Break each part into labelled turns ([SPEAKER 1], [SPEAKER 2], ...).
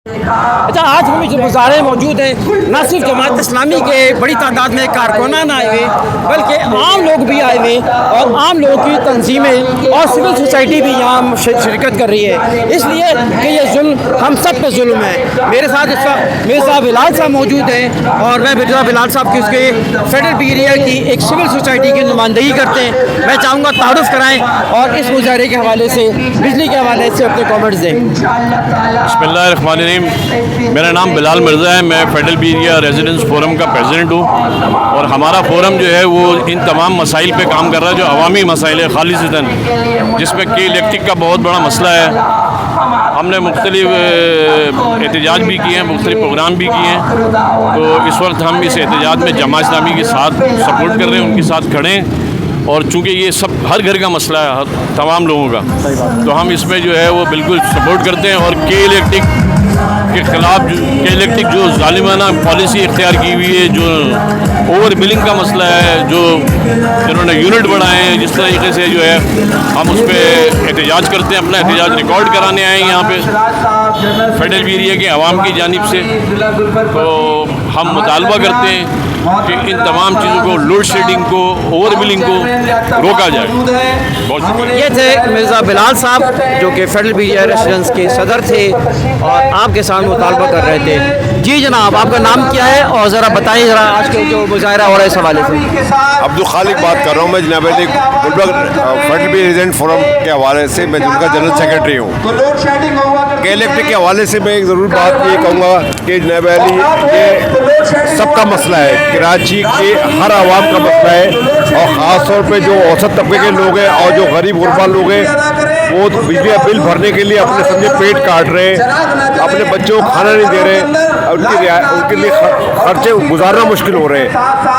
[SPEAKER 1] अच्छा, आज हम जो मुजाहरे मौजूद हैं, न सिर्फ जमात इस्लामी के बड़ी तादाद में कारकुनान आए हुए, बल्कि आम लोग भी आए हुए और आम लोगों की तंजीमें और सिविल सोसाइटी भी यहाँ शिरकत कर रही है, इसलिए कि ये जुल्म हम सब पे जुल्म है। मेरे साथ इस वक्त मिर्ज़ा बिलाल साहब मौजूद हैं और मैं मिर्ज़ा बिलाल साहब की उसके फेडरल एरिया की एक सिविल सोसाइटी की नुमाइंदगी करते हैं। मैं चाहूँगा तारुफ कराएँ और इस मुजाहरे के हवाले से, बिजली के हवाले से अपने कॉमेंट्स दें।
[SPEAKER 2] बिस्मिल्लाहिर्रहमानिर्रहीम। मेरा नाम बिलाल मिर्ज़ा है। मैं फेडरल एरिया रेजिडेंस फोरम का प्रेसिडेंट हूँ और हमारा फोरम जो है वो इन तमाम मसाइल पे काम कर रहा है जो अवामी मसाइल है खालिसतन, जिसमें कि इलेक्ट्रिक का बहुत बड़ा मसला है। हमने मुख्तलिफ एहतजाज भी किए हैं, मुख्तलिफ प्रोग्राम भी किए हैं। तो इस वक्त हम इस एहतजाज में जमात इस्लामी के साथ सपोर्ट कर रहे हैं, उनके साथ खड़े हैं। और चूँकि ये सब हर घर का मसला है, तमाम लोगों का, तो हम इसमें जो है वो बिल्कुल सपोर्ट करते हैं। और के इलेक्ट्रिक के ख़िलाफ़ के इलेक्ट्रिक जो ज़ालिमाना पॉलिसी इख्तियार की हुई है, जो ओवर बिलिंग का मसला है, जो जिन्होंने यूनिट बढ़ाए हैं, जिस तरीके से जो है हम उस पर एहतजाज करते हैं। अपना एहतजाज रिकॉर्ड कराने आए हैं यहाँ पे फेडरल एरिया के अवाम की जानिब से। तो हम मुतालबा करते हैं कि इन तमाम चीज़ों को, लोड शेडिंग को, ओवर बिलिंग को रोका जाए। बहुत शुक्रिया।
[SPEAKER 1] ये थे मिर्ज़ा बिलाल साहब जो कि फेडरल एरिया रेजिडेंस के सदर थे और आपके साथ मुतालबा कर रहे थे। जी जनाब, आपका नाम क्या है और ज़रा बताइए ज़रा आज के जो मुजाहरा हो रहा है इस हवाले से।
[SPEAKER 3] अब्दुल खालिक बात कर रहा हूँ मैं, जनाब फेडरल रेजिडेंट फोरम के हवाले से मैं जिनका जनरल सेक्रेटरी हूँ। के इलेक्ट्रिक के हवाले से मैं एक ज़रूर बात ये कहूँगा कि जनाब ये सबका मसला है, कराची के हर आवाम का मसला है। और ख़ास तौर पे जो औसत तबके के लोग हैं और जो गरीब गुरबा लोग हैं, वो तो बिजली बिल भरने के लिए अपने समझे पेट काट रहे हैं, अपने बच्चों को खाना नहीं दे रहे, उनके लिए खर्चे गुजारना मुश्किल हो रहे हैं।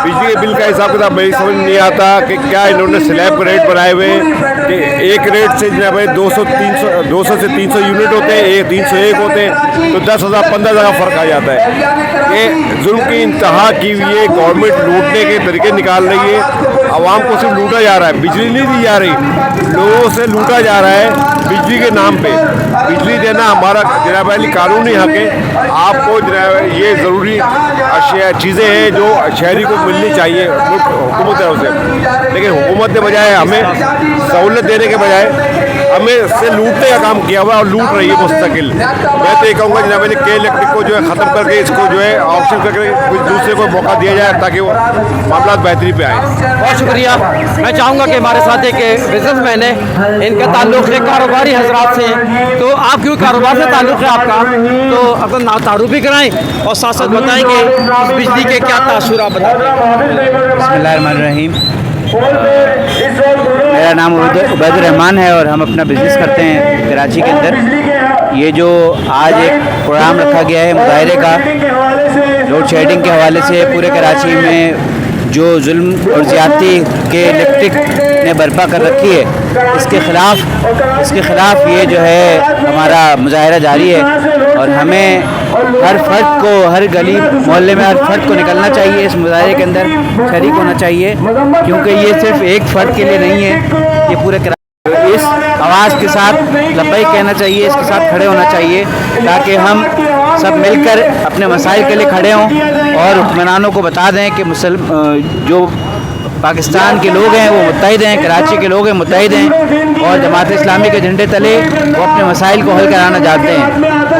[SPEAKER 3] बिजली के बिल का हिसाब किताब मेरी समझ नहीं आता कि क्या इन्होंने स्लैब के रेट बनाए हुए हैं कि एक रेट से जो है 200 से 300 यूनिट होते हैं, 301 होते हैं, तो 10,000 15,000 फ़र्क आ जाता है। ये जुल्म की इंतहा की हुई है, गवर्नमेंट लूटने के तरीके निकाल रही है। आवाम को सिर्फ लूटा जा रहा है, बिजली नहीं दी जा रही, लोगों से लूटा जा रहा है बिजली के नाम पे। बिजली देना हमारा जनाब अली कानूनी हक है। आपको जनाब ये ज़रूरी चीज़ें हैं जो शहरी को मिलनी चाहिए हुकूमत तरफ से, लेकिन हुकूमत के बजाय हमें सहूलत देने के बजाय हमें से लूटने का काम किया हुआ और लूट रही है मुस्तकिल। मैं तो ये कहूँगा जनाब अली के इलेक्ट्रिक को जो है ख़त्म करके इसको जो है ऑप्शन करके कुछ दूसरे को मौका दिया जाए ताकि वो मामला बेहतरी पे आए।
[SPEAKER 1] बहुत शुक्रिया। मैं चाहूँगा कि हमारे साथ एक बिजनेसमैन है, इनका ताल्लुक़ है कारोबारी हजरात से, तो आप क्यों कारोबार से ताल्लुक़ है आपका, तो अपना तारुफ भी कराएँ और साथ साथ बताएँ कि बिजली के क्या तासुर आप बताएँ।
[SPEAKER 4] बिस्मिल्लाहिर्रहमानिर्रहीम। मेरा नाम उबैद रहमान है और हम अपना बिज़नेस करते हैं कराची के अंदर। ये जो आज एक प्रोग्राम रखा गया है मुजाहरे का, लोड शेडिंग के हवाले से पूरे कराची में जो जुल्म और ज़्यादती के इलेक्ट्रिक ने बर्पा कर रखी है, इसके ख़िलाफ़ ये जो है हमारा मुजाहरा जारी है। और हमें हर फर्द को, हर गली मोहल्ले में हर फर्द को निकलना चाहिए, इस मुजाहरे के अंदर शरीक होना चाहिए, क्योंकि ये सिर्फ एक फ़र्द के लिए नहीं है, ये पूरे इस आवाज़ के साथ लब्बैक कहना चाहिए, इसके साथ खड़े होना चाहिए ताकि हम सब मिलकर अपने मसाइल के लिए खड़े हों और हुक्मरानों को बता दें कि जो पाकिस्तान के लोग हैं वो मुत्तहिद हैं, कराची के लोग हैं मुत्तहिद हैं और जमात इस्लामी के झंडे तले वो अपने मसाइल को हल कराना चाहते हैं।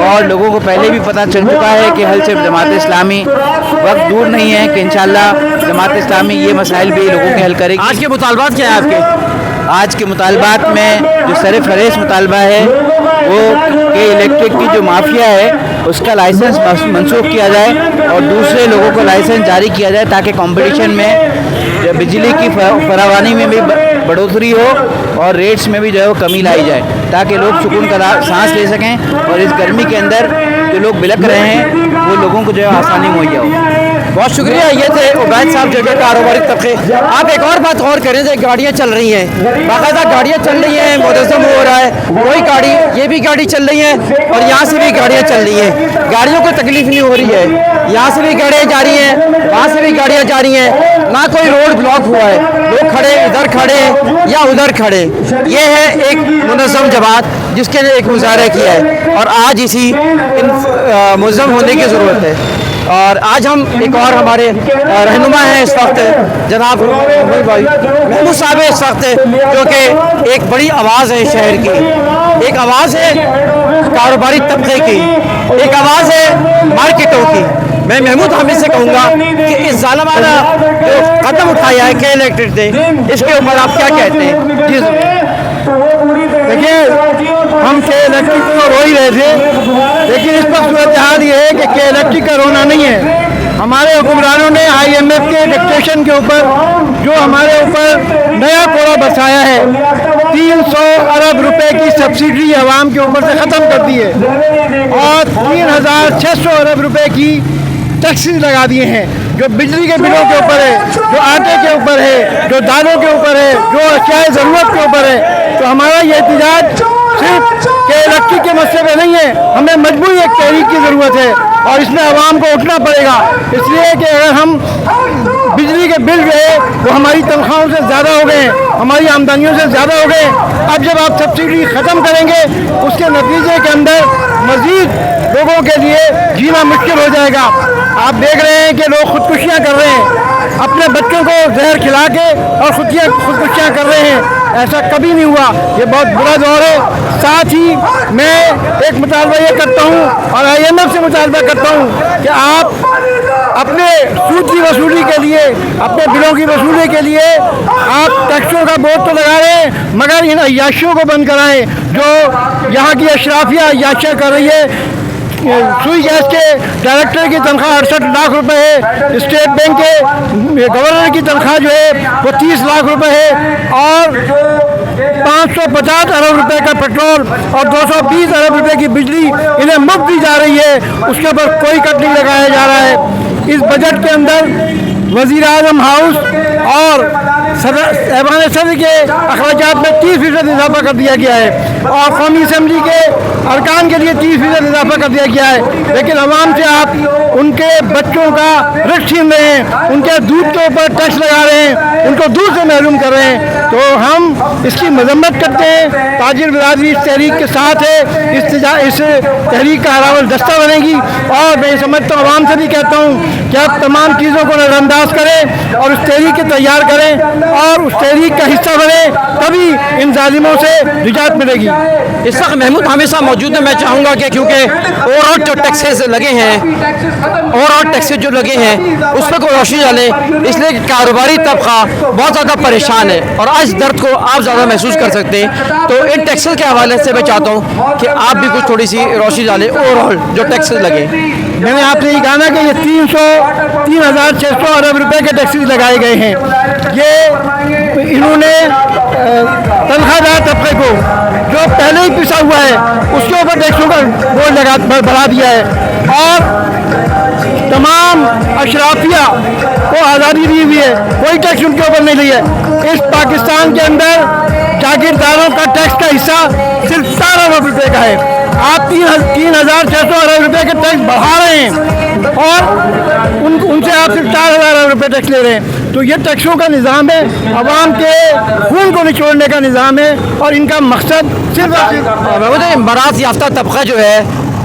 [SPEAKER 4] और लोगों को पहले भी पता चल चुका है कि हल सिर्फ जमात इस्लामी, वक्त दूर नहीं है कि इंशाअल्लाह जमात इस्लामी ये मसाइल भी लोगों के हल करेगी।
[SPEAKER 1] आज के मुतालबात क्या है आपके?
[SPEAKER 4] आज के मुतालबात में जो सरफ़हरिस्त मुतालबा है वो कि इलेक्ट्रिक की जो माफिया है उसका लाइसेंस मनसूख किया जाए और दूसरे लोगों को लाइसेंस जारी किया जाए ताकि कंपटीशन में बिजली की फरावानी में भी बढ़ोतरी हो और रेट्स में भी जो है वो कमी लाई जाए ताकि लोग सुकून का सांस ले सकें और इस गर्मी के अंदर जो लोग बिलख रहे हैं वो लोगों को जो है आसानी मुहैया हो।
[SPEAKER 1] بہت شکریہ. یہ تھے عبید صاحب جو کہ کاروباری طبقے. آپ ایک اور بات غور کریں کہ گاڑیاں چل رہی ہیں, باقاعدہ گاڑیاں چل رہی ہیں, منظم ہو رہا ہے. کوئی گاڑی, یہ بھی گاڑی چل رہی ہے اور یہاں سے بھی گاڑیاں چل رہی ہیں. گاڑیوں کو تکلیف نہیں ہو رہی ہے. یہاں سے بھی گاڑیاں جا رہی ہیں, وہاں سے بھی گاڑیاں جا رہی ہیں. نہ کوئی روڈ بلاک ہوا ہے, لوگ کھڑے ادھر کھڑے یا ادھر کھڑے. یہ ہے ایک منظم جماعت جس کے لیے ایک مظاہرہ کیا ہے, اور آج اسی منظم ہونے کی ضرورت ہے. اور آج ہم ایک اور ہمارے رہنما ہیں اس وقت, جناب محمود صاحب ہیں اس وقت, جو کہ ایک بڑی آواز ہے شہر کی, ایک آواز ہے کاروباری طبقے کی, ایک آواز ہے مارکیٹوں کی. میں محمود حامد سے کہوں گا کہ اس ظالمانہ جو قدم اٹھایا ہے کے الیکٹرک نے, اس کے اوپر آپ کیا کہتے ہیں؟ جی
[SPEAKER 5] دیکھیے, ہم کے الیکٹرک کو رو ہی رہے تھے, لیکن اس پر صورتحال یہ ہے کہ کے الیکٹرک کا رونا نہیں ہے. ہمارے حکمرانوں نے IMF کے ڈکٹیشن کے اوپر جو ہمارے اوپر نیا کوڑا برسایا ہے, 300 ارب روپے کی سبسڈی عوام کے اوپر سے ختم کر دی ہے, اور 3600 ارب روپے کی ٹیکسز لگا دیے ہیں, جو بجلی کے بلوں کے اوپر ہے, جو آٹے کے اوپر ہے, جو دالوں کے اوپر ہے, جو اشیاء ضرورت کے اوپر ہے. تو ہمارا یہ احتجاج صرف کہ الیکٹرک کے مسئلے پہ نہیں ہے, ہمیں مجموعی ایک تحریک کی ضرورت ہے, اور اس میں عوام کو اٹھنا پڑے گا. اس لیے کہ اگر ہم بجلی کے بل جو ہے وہ ہماری تنخواہوں سے زیادہ ہو گئے, ہماری آمدنیوں سے زیادہ ہو گئے. اب جب آپ سبسڈی ختم کریں گے, اس کے نتیجے کے اندر مزید لوگوں کے لیے جینا مشکل ہو جائے گا. آپ دیکھ رہے ہیں کہ لوگ خودکشیاں کر رہے ہیں, اپنے بچوں کو زہر کھلا کے اور خودکشیاں کر رہے ہیں. ایسا کبھی نہیں ہوا, یہ بہت برا دور ہے. ساتھ ہی میں ایک مطالبہ یہ کرتا ہوں اور IMF سے مطالبہ کرتا ہوں کہ آپ اپنے سود کی وصولی کے لیے, اپنے بلوں کی وصولی کے لیے آپ ٹیکسوں کا بوجھ تو لگا رہے ہیں, مگر ان عیاشیوں کو بند کرائیں جو یہاں کی اشرافیہ عیاشیاں کر رہی ہے. سوئی گیس کے ڈائریکٹر کی تنخواہ 68 لاکھ روپے ہے, اسٹیٹ بینک کے گورنر کی تنخواہ جو ہے وہ 30 لاکھ روپے ہے, اور 550 ارب روپے کا پیٹرول اور 220 ارب روپے کی بجلی انہیں مفت دی جا رہی ہے. اس کے اوپر کوئی کٹ نہیں لگایا جا رہا ہے. اس بجٹ کے اندر وزیر اعظم ہاؤس اور ایوان صدر کے اخراجات میں 30% اضافہ کر دیا گیا ہے, اور قومی اسمبلی کے ارکان کے لیے 30% اضافہ کر دیا گیا ہے. لیکن عوام سے آپ ان کے بچوں کا رزق چھین رہے ہیں, ان کے دودھ کے اوپر ٹیکس لگا رہے ہیں, ان کو دودھ سے محروم کر رہے ہیں. تو ہم اس کی مذمت کرتے ہیں. تاجر برادری اس تحریک کے ساتھ ہے, اس تحریک کا ہراول دستہ بنے گی. اور میں سمجھتا ہوں, عوام سے بھی کہتا ہوں کہ آپ تمام چیزوں کو نظر انداز کریں اور اس تحریک کے تیار کریں اور اس تحریک کا حصہ بنے, تبھی ان ظالموں سے نجات ملے گی.
[SPEAKER 1] اس وقت محمود حامد صاحب موجود ہیں. میں چاہوں گا کہ کیونکہ اوور آل جو ٹیکسز لگے ہیں, اوور آل ٹیکسز جو لگے ہیں اس پہ کوئی روشنی ڈالیں, اس لیے کہ کاروباری طبقہ بہت زیادہ پریشان ہے اور آج درد کو آپ زیادہ محسوس کر سکتے ہیں. تو ان ٹیکسز کے حوالے سے میں چاہتا ہوں کہ آپ بھی کچھ تھوڑی سی روشنی ڈالیں اوور آل جو ٹیکسز لگے.
[SPEAKER 5] میں نے آپ سے یہ کہا نا کہ یہ 3600 ارب روپے کے ٹیکسز لگائے گئے ہیں. یہ انہوں نے تنخواہ دار طبقے کو جو پہلے ہی پسا ہوا ہے اس کے اوپر ٹیکسوں کا بوجھ بڑھا دیا ہے, اور تمام اشرافیہ کو آزادی دی ہوئی ہے, کوئی ٹیکس ان کے اوپر نہیں لی ہے. اس پاکستان کے اندر جاگیرداروں کا ٹیکس کا حصہ صرف 4 ارب روپے کا ہے. آپ 3600 ارب روپے کے ٹیکس بڑھا رہے ہیں اور ان سے آپ صرف 4000 ارب روپے ٹیکس لے رہے ہیں. تو یہ ٹیکسوں کا نظام ہے, عوام کے خون کو نچوڑنے کا نظام ہے, اور ان کا مقصد صرف
[SPEAKER 1] برات یافتہ طبقہ جو ہے,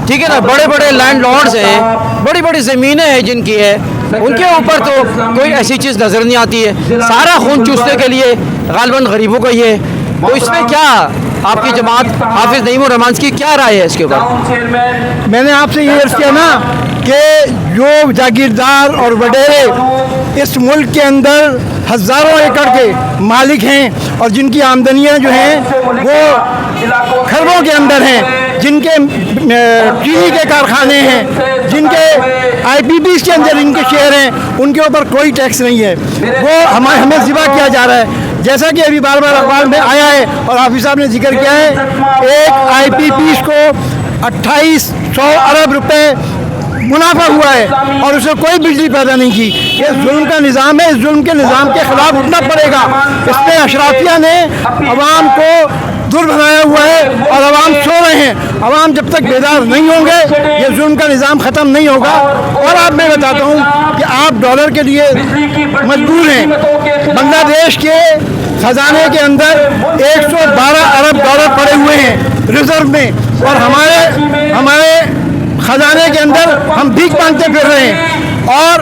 [SPEAKER 1] ٹھیک ہے نا, بڑے بڑے لینڈ لارڈز ہیں, بڑی بڑی زمینیں ہیں جن کی ہے, ان کے اوپر تو کوئی ایسی چیز نظر نہیں آتی ہے. سارا خون چوسنے کے لیے غالباً غریبوں کو یہ. تو اس میں کیا آپ کی جماعت حافظ نعیم الرحمان کی کیا رائے ہے اس کے اوپر؟
[SPEAKER 5] میں نے آپ سے یہ عرض کیا نا کہ جو جاگیردار اور وڈیرے اس ملک کے اندر ہزاروں ایکڑ کے مالک ہیں اور جن کی آمدنیاں جو ہیں وہ کھربوں کے اندر ہیں, جن کے چینی کے کارخانے ہیں, جن کے IPPs کے اندر ان کے شیئر ہیں, ان کے اوپر کوئی ٹیکس نہیں ہے. وہ ہمیں ذبح کیا جا رہا ہے, جیسا کہ ابھی بار بار اخبار میں آیا ہے اور حافظ صاحب نے ذکر کیا ہے. ایک IPPs کو 2800 ارب روپے मुनाफा हुआ है और उसे कोई बिजली पैदा नहीं की। ये जुल्म का निज़ाम है, इस जुल्म के निज़ाम के ख़िलाफ़ उठना पड़ेगा। इसमें अशराफिया ने अवाम को दुर बनाया हुआ है और अवाम सो रहे हैं। अवाम जब तक बेदार नहीं होंगे ये जुल्म का निज़ाम ख़त्म नहीं होगा। और आप मैं बताता हूँ कि आप डॉलर के लिए मजबूर हैं। बांग्लादेश के ख़जाने के अंदर 112 अरब डॉलर पड़े हुए हैं रिजर्व में, और हमारे ख़जाने के अंदर हम भीख मांगते फिर रहे हैं। और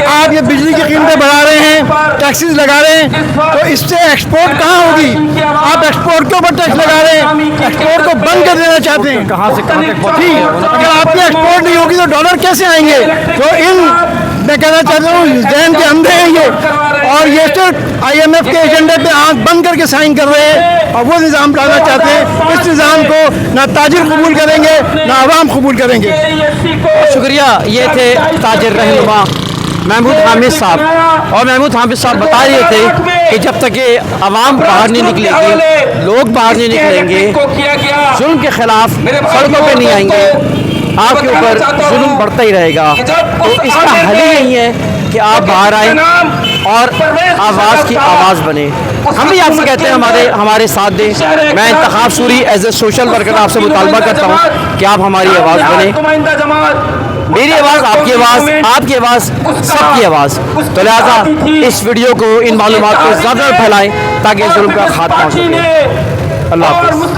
[SPEAKER 5] आप ये बिजली की कीमतें बढ़ा रहे हैं, टैक्सेस लगा रहे हैं, तो इससे एक्सपोर्ट कहाँ होगी? आप एक्सपोर्ट के ऊपर टैक्स लगा रहे हैं, एक्सपोर्ट को बंद कर देना चाहते हैं। कहाँ से कहाँ तक पहुँची? अगर आपकी एक्सपोर्ट नहीं होगी तो डॉलर कैसे आएंगे? तो मैं कहना चाहता हूँ जहन के अंधे हैं ये, और ये सिर्फ IMF के एजेंडे पे आंख बंद करके साइन कर रहे हैं और वो निज़ाम लाना चाहते हैं। इस निज़ाम को ना ताजिर कबूल करेंगे ना आवाम कबूल करेंगे।
[SPEAKER 1] शुक्रिया। ये थे ताजिर रहनुमा महमूद हामिद साहब। और महमूद हामिद साहब बता रहे थे कि जब तक ये आवाम बाहर नहीं निकलेगी, लोग बाहर नहीं निकलेंगे, जुल्म के ख़िलाफ़ सड़कों पे नहीं आएंगे, आपके ऊपर जुल्म बढ़ता ही रहेगा। तो इसका हल ही नहीं है कि आप बाहर आएँ और आवाज़ की आवाज़ बने। हम भी आपसे कहते हैं हमारे साथ दें। मैं Intikhab Suri as a social worker आपसे मुतालबा करता हूँ कि आप हमारी आवाज़ बने। मेरी आवाज़, आपकी आवाज़, आपकी आवाज़, सबकी आवाज़। तो लिहाजा इस वीडियो को, इन मालूमात को ज़्यादा फैलाएं ताकि जुल्म का खात्मा हो सके। अल्लाह हाफ़िज़।